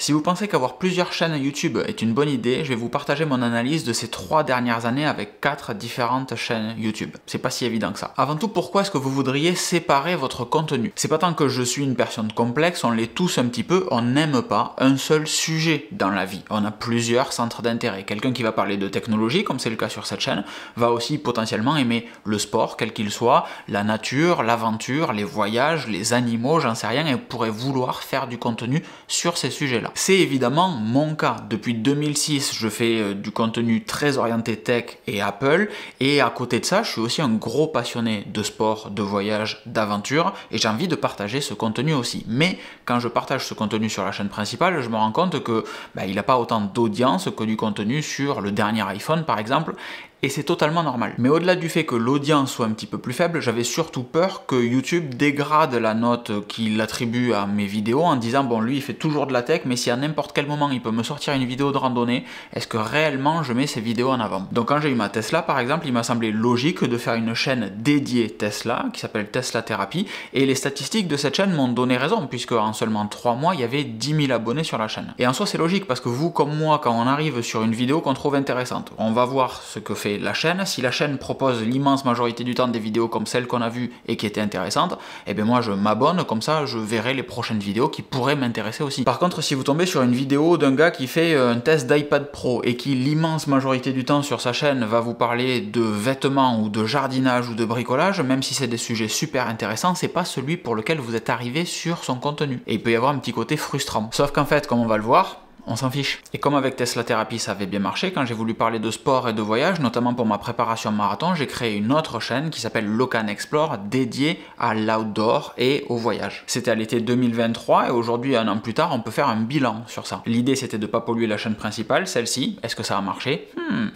Si vous pensez qu'avoir plusieurs chaînes YouTube est une bonne idée, je vais vous partager mon analyse de ces 3 dernières années avec 4 différentes chaînes YouTube. C'est pas si évident que ça. Avant tout, pourquoi est-ce que vous voudriez séparer votre contenu? C'est pas tant que je suis une personne complexe, on l'est tous un petit peu, on n'aime pas un seul sujet dans la vie. On a plusieurs centres d'intérêt. Quelqu'un qui va parler de technologie, comme c'est le cas sur cette chaîne, va aussi potentiellement aimer le sport, quel qu'il soit, la nature, l'aventure, les voyages, les animaux, j'en sais rien, et pourrait vouloir faire du contenu sur ces sujets-là. C'est évidemment mon cas. Depuis 2006, je fais du contenu très orienté tech et Apple, et à côté de ça, je suis aussi un gros passionné de sport, de voyage, d'aventure, et j'ai envie de partager ce contenu aussi. Mais quand je partage ce contenu sur la chaîne principale, je me rends compte que il n'a pas autant d'audience que du contenu sur le dernier iPhone par exemple, et c'est totalement normal. Mais au-delà du fait que l'audience soit un petit peu plus faible, j'avais surtout peur que YouTube dégrade la note qu'il attribue à mes vidéos en disant bon, lui il fait toujours de la tech, mais si à n'importe quel moment il peut me sortir une vidéo de randonnée, est-ce que réellement je mets ces vidéos en avant? Donc quand j'ai eu ma Tesla par exemple, il m'a semblé logique de faire une chaîne dédiée Tesla qui s'appelle Tesla Thérapie, et les statistiques de cette chaîne m'ont donné raison, puisque en seulement 3 mois il y avait 10 000 abonnés sur la chaîne. Et en soi c'est logique, parce que vous comme moi, quand on arrive sur une vidéo qu'on trouve intéressante, on va voir ce que fait la chaîne. Si la chaîne propose l'immense majorité du temps des vidéos comme celle qu'on a vue et qui étaient intéressantes, et bien moi je m'abonne, comme ça je verrai les prochaines vidéos qui pourraient m'intéresser aussi. Par contre, si vous tombez sur une vidéo d'un gars qui fait un test d'iPad Pro et qui l'immense majorité du temps sur sa chaîne va vous parler de vêtements ou de jardinage ou de bricolage, même si c'est des sujets super intéressants, c'est pas celui pour lequel vous êtes arrivé sur son contenu. Et il peut y avoir un petit côté frustrant. Sauf qu'en fait, comme on va le voir, on s'en fiche. Et comme avec Tesla Thérapie ça avait bien marché, quand j'ai voulu parler de sport et de voyage, notamment pour ma préparation marathon, j'ai créé une autre chaîne qui s'appelle Locan Explore, dédiée à l'outdoor et au voyage. C'était à l'été 2023 et aujourd'hui, un an plus tard, on peut faire un bilan sur ça. L'idée c'était de ne pas polluer la chaîne principale, celle-ci. Est-ce que ça a marché?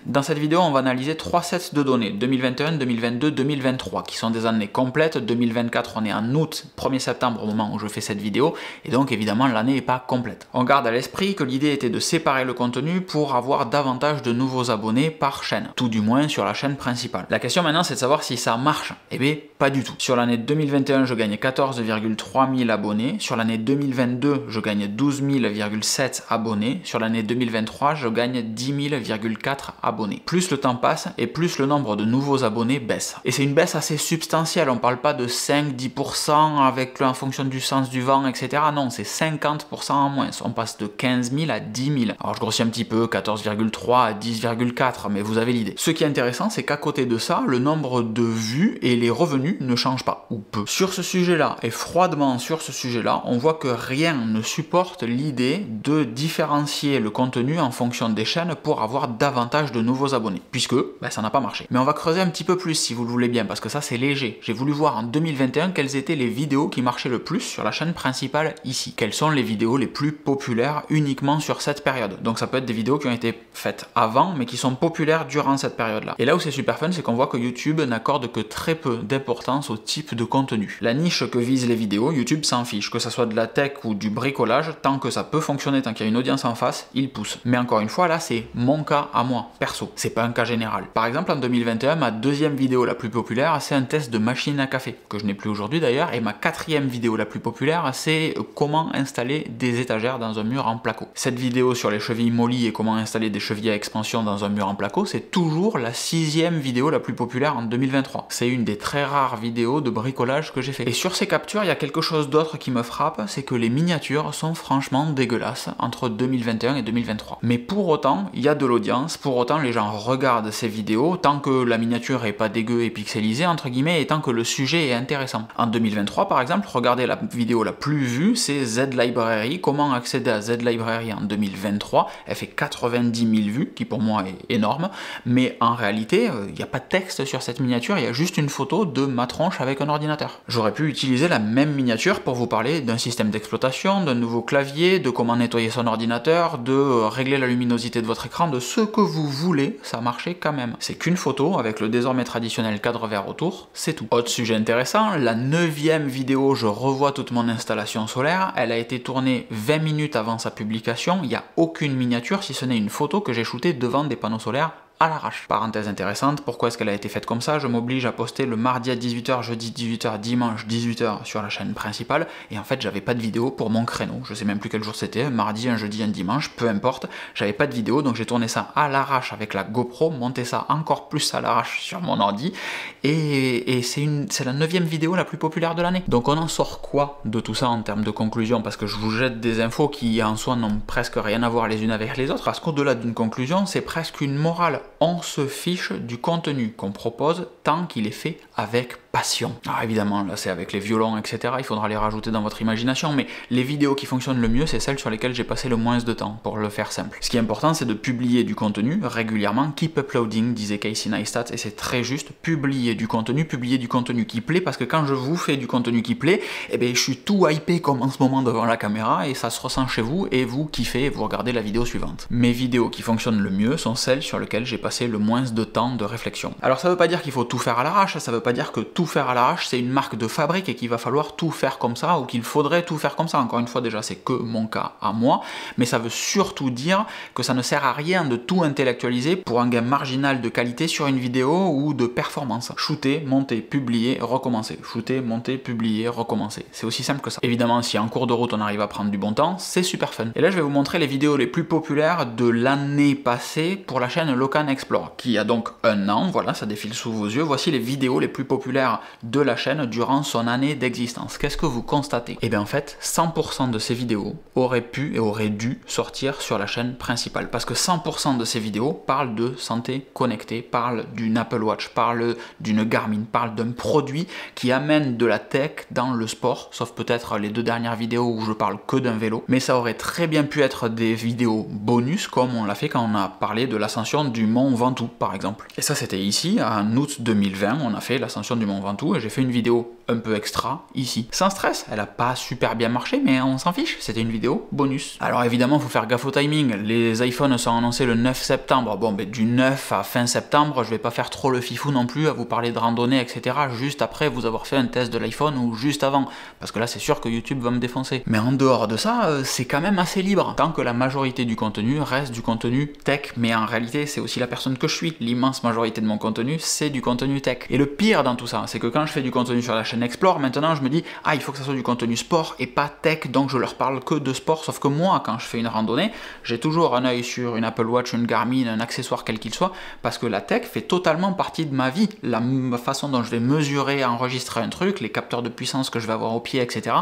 Dans cette vidéo, on va analyser 3 sets de données, 2021, 2022, 2023, qui sont des années complètes. 2024, on est en août, 1er septembre au moment où je fais cette vidéo, et donc évidemment l'année n'est pas complète. On garde à l'esprit que l'idée était de séparer le contenu pour avoir davantage de nouveaux abonnés par chaîne, tout du moins sur la chaîne principale. La question maintenant c'est de savoir si ça marche. Eh bien pas du tout. Sur l'année 2021 je gagne 14,3 000 abonnés, sur l'année 2022 je gagne 12 000,7 abonnés, sur l'année 2023 je gagne 10 000,4 abonnés. Plus le temps passe et plus le nombre de nouveaux abonnés baisse. Et c'est une baisse assez substantielle, on parle pas de 5-10% avec en fonction du sens du vent, etc. Non, c'est 50% en moins. On passe de 15 000 à 10 000. Alors je grossis un petit peu, 14,3 à 10,4, mais vous avez l'idée. Ce qui est intéressant, c'est qu'à côté de ça, le nombre de vues et les revenus ne changent pas, ou peu. Sur ce sujet-là, et froidement sur ce sujet-là, on voit que rien ne supporte l'idée de différencier le contenu en fonction des chaînes pour avoir davantage de nouveaux abonnés, puisque ça n'a pas marché. Mais on va creuser un petit peu plus si vous le voulez bien, parce que ça c'est léger. J'ai voulu voir en 2021 quelles étaient les vidéos qui marchaient le plus sur la chaîne principale ici. Quelles sont les vidéos les plus populaires uniquement sur cette période. Donc ça peut être des vidéos qui ont été faites avant, mais qui sont populaires durant cette période-là. Et là où c'est super fun, c'est qu'on voit que YouTube n'accorde que très peu d'importance au type de contenu. La niche que visent les vidéos, YouTube s'en fiche. Que ça soit de la tech ou du bricolage, tant que ça peut fonctionner, tant qu'il y a une audience en face, il pousse. Mais encore une fois, là, c'est mon cas à moi, perso. C'est pas un cas général. Par exemple, en 2021, ma deuxième vidéo la plus populaire, c'est un test de machine à café, que je n'ai plus aujourd'hui d'ailleurs, et ma 4e vidéo la plus populaire, c'est comment installer des étagères dans un mur en placo. Cette vidéo sur les chevilles mollies et comment installer des chevilles à expansion dans un mur en placo, c'est toujours la 6e vidéo la plus populaire en 2023. C'est une des très rares vidéos de bricolage que j'ai fait. Et sur ces captures, il y a quelque chose d'autre qui me frappe, c'est que les miniatures sont franchement dégueulasses entre 2021 et 2023. Mais pour autant, il y a de l'audience, pour autant les gens regardent ces vidéos tant que la miniature est pas dégueu et pixelisée entre guillemets, et tant que le sujet est intéressant. En 2023 par exemple, regardez la vidéo la plus vue, c'est Z-Library, comment accéder à Z-Library en 2023, elle fait 90 000 vues, qui pour moi est énorme, mais en réalité, il n'y a pas de texte sur cette miniature, il y a juste une photo de ma tronche avec un ordinateur. J'aurais pu utiliser la même miniature pour vous parler d'un système d'exploitation, d'un nouveau clavier, de comment nettoyer son ordinateur, de régler la luminosité de votre écran, de ce que vous voulez, ça marchait quand même. C'est qu'une photo avec le désormais traditionnel cadre vert autour, c'est tout. Autre sujet intéressant, la 9e vidéo, je revois toute mon installation solaire, elle a été tournée 20 minutes avant sa publication, il n'y a aucune miniature si ce n'est une photo que j'ai shootée devant des panneaux solaires à l'arrache. Parenthèse intéressante, pourquoi est-ce qu'elle a été faite comme ça? Je m'oblige à poster le mardi à 18h, jeudi 18h, dimanche 18h sur la chaîne principale, et en fait j'avais pas de vidéo pour mon créneau, je sais même plus quel jour c'était, un mardi, un jeudi, un dimanche, peu importe, j'avais pas de vidéo, donc j'ai tourné ça à l'arrache avec la GoPro, monté ça encore plus à l'arrache sur mon ordi, et c'est la 9e vidéo la plus populaire de l'année. Donc on en sort quoi de tout ça en termes de conclusion? Parce que je vous jette des infos qui en soi n'ont presque rien à voir les unes avec les autres, parce qu'au-delà d'une conclusion, c'est presque une morale. On se fiche du contenu qu'on propose tant qu'il est fait avec passion. Alors évidemment, là c'est avec les violons, etc. Il faudra les rajouter dans votre imagination, mais les vidéos qui fonctionnent le mieux, c'est celles sur lesquelles j'ai passé le moins de temps, pour le faire simple. Ce qui est important, c'est de publier du contenu régulièrement. Keep uploading, disait Casey Neistat, et c'est très juste. Publier du contenu qui plaît, parce que quand je vous fais du contenu qui plaît, eh bien je suis tout hypé comme en ce moment devant la caméra, et ça se ressent chez vous, et vous kiffez, et vous regardez la vidéo suivante. Mes vidéos qui fonctionnent le mieux sont celles sur lesquelles j'ai passé le moins de temps de réflexion. Alors ça veut pas dire qu'il faut tout faire à l'arrache, ça veut pas dire que tout faire à l'arrache c'est une marque de fabrique et qu'il va falloir tout faire comme ça, ou qu'il faudrait tout faire comme ça. Encore une fois, déjà c'est que mon cas à moi, mais ça veut surtout dire que ça ne sert à rien de tout intellectualiser pour un gain marginal de qualité sur une vidéo ou de performance. Shooter, monter, publier, recommencer. Shooter, monter, publier, recommencer. C'est aussi simple que ça. Évidemment, si en cours de route on arrive à prendre du bon temps, c'est super fun. Et là je vais vous montrer les vidéos les plus populaires de l'année passée pour la chaîne Locan Explore, qui a donc un an, voilà, ça défile sous vos yeux. Voici les vidéos les plus populaires de la chaîne durant son année d'existence. Qu'est-ce que vous constatez? Et bien en fait, 100% de ces vidéos auraient pu et auraient dû sortir sur la chaîne principale, parce que 100% de ces vidéos parlent de santé connectée, parlent d'une Apple Watch, parlent d'une Garmin, parlent d'un produit qui amène de la tech dans le sport, sauf peut-être les 2 dernières vidéos où je parle que d'un vélo, mais ça aurait très bien pu être des vidéos bonus, comme on l'a fait quand on a parlé de l'ascension du Mont Ventoux par exemple. Et ça c'était ici, en août 2020, on a fait l'ascension du Mont Ventoux, et j'ai fait une vidéo un peu extra ici. Sans stress, elle a pas super bien marché, mais on s'en fiche, c'était une vidéo bonus. Alors évidemment, il faut faire gaffe au timing. Les iPhones sont annoncés le 9 septembre. Bon, ben du 9 à fin septembre, je vais pas faire trop le fifou non plus à vous parler de randonnée, etc. juste après vous avoir fait un test de l'iPhone ou juste avant. Parce que là, c'est sûr que YouTube va me défoncer. Mais en dehors de ça, c'est quand même assez libre. Tant que la majorité du contenu reste du contenu tech. Mais en réalité, c'est aussi la personne que je suis. L'immense majorité de mon contenu, c'est du contenu tech. Et le pire dans tout ça, c'est que quand je fais du contenu sur la chaîne Explore, maintenant je me dis, ah, il faut que ça soit du contenu sport et pas tech, donc je leur parle que de sport. Sauf que moi, quand je fais une randonnée, j'ai toujours un œil sur une Apple Watch, une Garmin, un accessoire quel qu'il soit, parce que la tech fait totalement partie de ma vie. La façon dont je vais mesurer, enregistrer un truc, les capteurs de puissance que je vais avoir au pied, etc.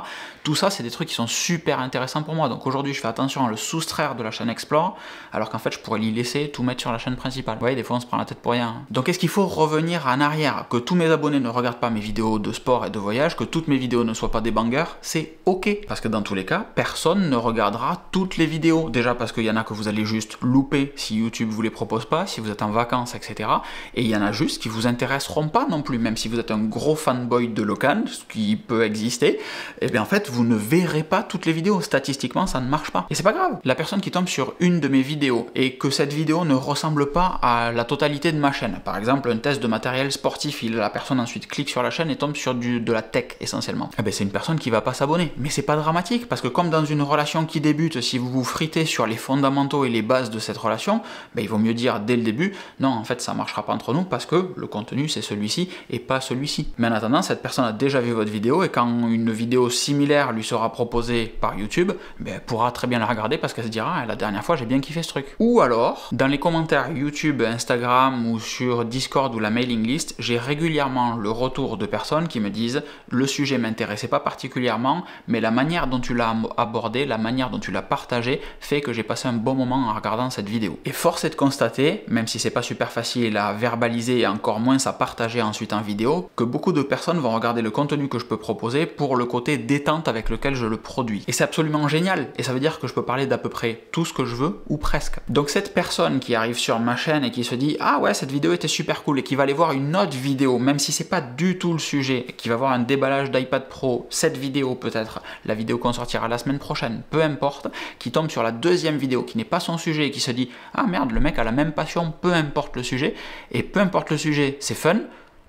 Tout ça, c'est des trucs qui sont super intéressants pour moi. Donc aujourd'hui, je fais attention à le soustraire de la chaîne Explore, alors qu'en fait, je pourrais l'y laisser, tout mettre sur la chaîne principale. Vous voyez, des fois, on se prend la tête pour rien. Donc est-ce qu'il faut revenir en arrière? Que tous mes abonnés ne regardent pas mes vidéos de sport et de voyage, que toutes mes vidéos ne soient pas des bangers, c'est ok. Parce que dans tous les cas, personne ne regardera toutes les vidéos. Déjà parce qu'il y en a que vous allez juste louper si YouTube vous les propose pas, si vous êtes en vacances, etc. Et il y en a juste qui vous intéresseront pas non plus, même si vous êtes un gros fanboy de Locan, ce qui peut exister, et bien en fait, vous ne verrez pas toutes les vidéos. Statistiquement, ça ne marche pas. Et c'est pas grave. La personne qui tombe sur une de mes vidéos et que cette vidéo ne ressemble pas à la totalité de ma chaîne, par exemple un test de matériel sportif, la personne ensuite clique sur la chaîne et tombe sur de la tech essentiellement, eh ben c'est une personne qui va pas s'abonner. Mais c'est pas dramatique, parce que comme dans une relation qui débute, si vous vous fritez sur les fondamentaux et les bases de cette relation, ben il vaut mieux dire dès le début, non en fait ça marchera pas entre nous parce que le contenu c'est celui-ci et pas celui-ci. Mais en attendant, cette personne a déjà vu votre vidéo et quand une vidéo similaire lui sera proposée par YouTube, ben elle pourra très bien la regarder parce qu'elle se dira, la dernière fois j'ai bien kiffé ce truc. Ou alors, dans les commentaires YouTube, Instagram ou sur Discord ou la mailing list, j'ai régulièrement le retour de personnes qui me disent le sujet m'intéressait pas particulièrement, mais la manière dont tu l'as abordé, la manière dont tu l'as partagé fait que j'ai passé un bon moment en regardant cette vidéo. Et force est de constater, même si c'est pas super facile à verbaliser et encore moins à partager ensuite en vidéo, que beaucoup de personnes vont regarder le contenu que je peux proposer pour le côté détente avec lequel je le produis. Et c'est absolument génial, et ça veut dire que je peux parler d'à peu près tout ce que je veux, ou presque. Donc cette personne qui arrive sur ma chaîne et qui se dit ah ouais cette vidéo était super cool, et qui va aller voir une autre vidéo, même si c'est pas du tout le sujet, qui va voir un déballage d'iPad Pro, cette vidéo peut-être, la vidéo qu'on sortira la semaine prochaine, peu importe, qui tombe sur la deuxième vidéo qui n'est pas son sujet et qui se dit ah merde le mec a la même passion, peu importe le sujet, et peu importe le sujet c'est fun,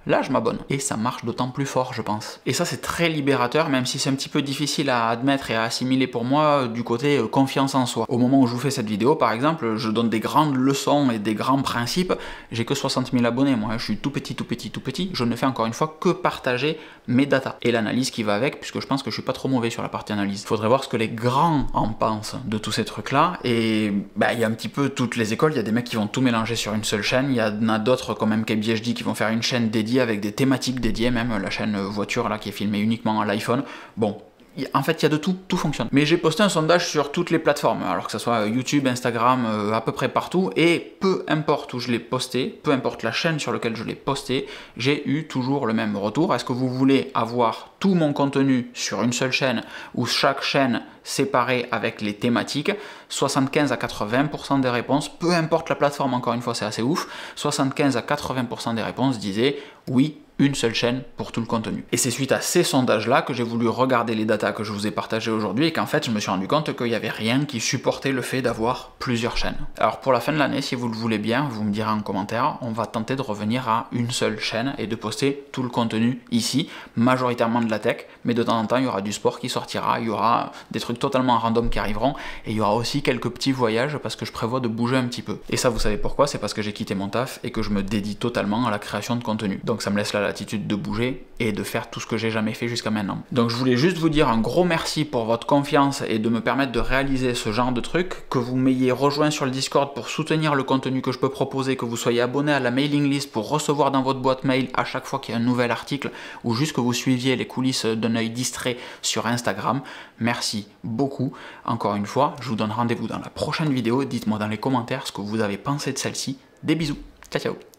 là je m'abonne. Et ça marche d'autant plus fort, je pense. Et ça, c'est très libérateur, même si c'est un petit peu difficile à admettre et à assimiler pour moi du côté confiance en soi. Au moment où je vous fais cette vidéo, par exemple, je donne des grandes leçons et des grands principes. J'ai que 60 000 abonnés, moi, je suis tout petit. Je ne fais encore une fois que partager mes datas et l'analyse qui va avec, puisque je pense que je suis pas trop mauvais sur la partie analyse. Il faudrait voir ce que les grands en pensent de tous ces trucs-là. Et il y a un petit peu toutes les écoles, il y a des mecs qui vont tout mélanger sur une seule chaîne, il y en a d'autres comme MKBHD qui vont faire une chaîne dédiée avec des thématiques dédiées, même la chaîne voiture là qui est filmée uniquement à l'iPhone. Bon, en fait, il y a de tout, tout fonctionne. Mais j'ai posté un sondage sur toutes les plateformes, alors que ce soit YouTube, Instagram, à peu près partout, et peu importe où je l'ai posté, peu importe la chaîne sur laquelle je l'ai posté, j'ai eu toujours le même retour. Est-ce que vous voulez avoir tout mon contenu sur une seule chaîne, ou chaque chaîne séparée avec les thématiques? 75 à 80% des réponses, peu importe la plateforme, encore une fois, c'est assez ouf, 75 à 80% des réponses disaient oui, une seule chaîne pour tout le contenu. Et c'est suite à ces sondages-là que j'ai voulu regarder les datas que je vous ai partagées aujourd'hui et qu'en fait je me suis rendu compte qu'il n'y avait rien qui supportait le fait d'avoir plusieurs chaînes. Alors pour la fin de l'année, si vous le voulez bien, vous me direz en commentaire, on va tenter de revenir à une seule chaîne et de poster tout le contenu ici, majoritairement de la tech, mais de temps en temps il y aura du sport qui sortira, il y aura des trucs totalement random qui arriveront et il y aura aussi quelques petits voyages parce que je prévois de bouger un petit peu. Et ça, vous savez pourquoi? C'est parce que j'ai quitté mon taf et que je me dédie totalement à la création de contenu. Donc ça me laisse la latitude de bouger et de faire tout ce que j'ai jamais fait jusqu'à maintenant. Donc je voulais juste vous dire un gros merci pour votre confiance et de me permettre de réaliser ce genre de truc, que vous m'ayez rejoint sur le Discord pour soutenir le contenu que je peux proposer, que vous soyez abonné à la mailing list pour recevoir dans votre boîte mail à chaque fois qu'il y a un nouvel article, ou juste que vous suiviez les coulisses d'un œil distrait sur Instagram. Merci beaucoup. Encore une fois, je vous donne rendez-vous dans la prochaine vidéo. Dites-moi dans les commentaires ce que vous avez pensé de celle-ci. Des bisous. Ciao, ciao.